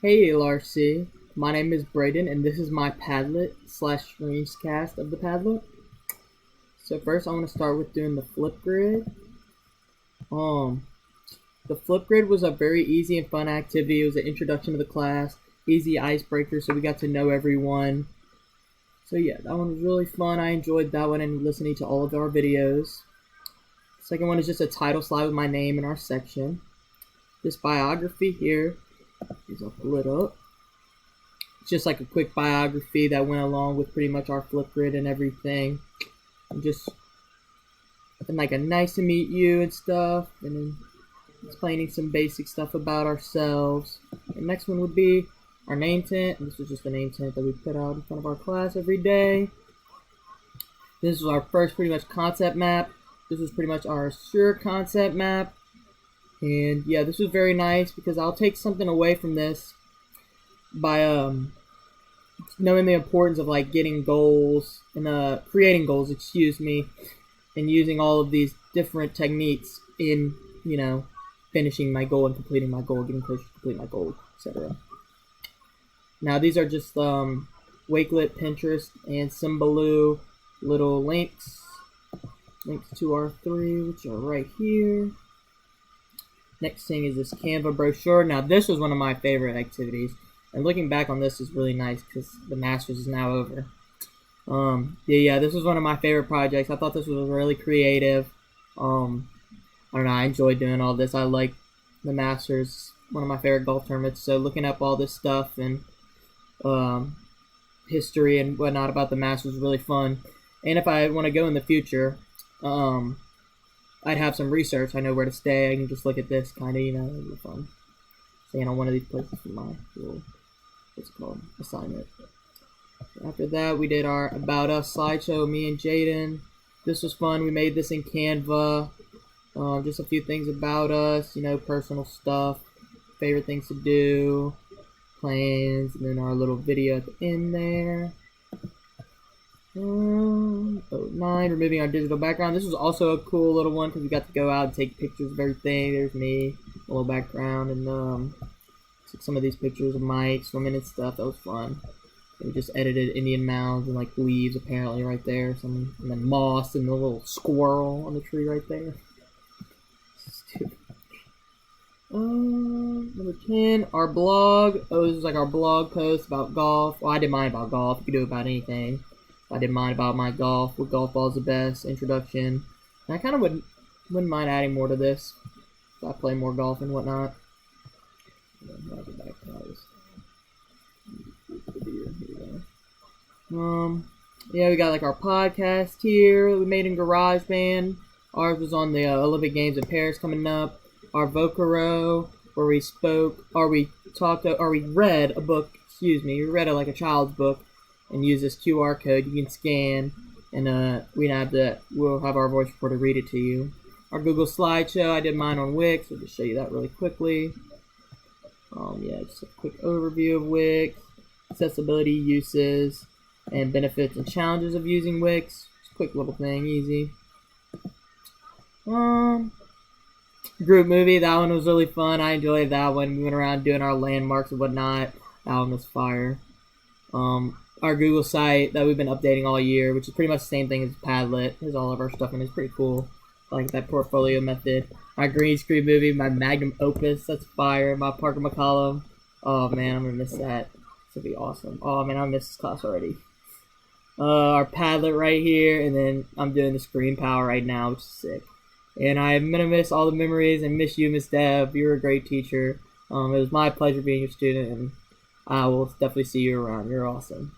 Hey LRC, my name is Brayden and this is my Padlet slash screencast of the Padlet. So first I want to start with doing the flip grid. The flip grid was a very easy and fun activity. It was an introduction to the class, easy icebreaker, so we got to know everyone. So yeah, that one was really fun. I enjoyed that one and listening to all of our videos. Second one is just a title slide with my name in our section. This biography here, I'll pull it up. It's just like a quick biography that went along with pretty much our flip grid and everything. And just like a nice to meet you and stuff, and then explaining some basic stuff about ourselves. The next one would be our name tent. This was just a name tent that we put out in front of our class every day. This was our first pretty much concept map. This was pretty much our sure concept map. And yeah, this was very nice because I'll take something away from this by knowing the importance of like getting goals and creating goals, and using all of these different techniques in, finishing my goal and completing my goal, getting closer to complete my goal, etc. Now these are just Wakelet, Pinterest, and Symbaloo little links to our three, which are right here. Next thing is this Canva brochure. Now this was one of my favorite activities, and looking back on this is really nice because the Masters is now over. Yeah, this was one of my favorite projects. I thought this was really creative. I don't know, I enjoyed doing all this. I like the Masters, one of my favorite golf tournaments. So looking up all this stuff and history and whatnot about the Masters was really fun. And if I want to go in the future, I'd have some research. I know where to stay. I can just look at this kind of, it'd be fun. Staying on one of these places for my little, assignment. After that, we did our About Us slideshow, me and Jaden. This was fun. We made this in Canva. Just a few things about us, personal stuff, favorite things to do, plans, and then our little video at the end there. 9, removing our digital background. This was also a cool little one because we got to go out and take pictures of everything. There's me, a little background, and took some of these pictures of Mike swimming and stuff. That was fun. We just edited Indian mounds and like leaves apparently right there, and then moss and the little squirrel on the tree right there. Stupid. Number 10, our blog. Oh, this is like our blog post about golf. Well, I did mine about golf. You can do it about anything. I did mine about my golf, what golf ball is the best, introduction. And I kind of wouldn't mind adding more to this if I play more golf and whatnot. Yeah, we got like our podcast here that we made in GarageBand. Ours was on the Olympic Games in Paris coming up. Our Vocaro, where we read a book. We read like a child's book. And use this QR code you can scan, and we'll have our voice recorder read it to you. Our Google slideshow, I did mine on Wix. I'll just show you that really quickly. Yeah, just a quick overview of Wix, accessibility, uses, and benefits and challenges of using Wix. Just a quick little thing, easy. Group movie, that one was really fun. I enjoyed that one. We went around doing our landmarks and whatnot. That one was fire. Our Google site that we've been updating all year, which is pretty much the same thing as Padlet, has all of our stuff in it. It's pretty cool. I like that portfolio method. My green screen movie, my magnum opus, that's fire. My Parker McCollum. Oh man, I'm gonna miss that. This will be awesome. Oh man, I miss this class already. Our Padlet right here, and then I'm doing the screen power right now, which is sick. And I'm gonna miss all the memories and miss you, Miss Deb. You were a great teacher. It was my pleasure being your student, and I will definitely see you around. You're awesome.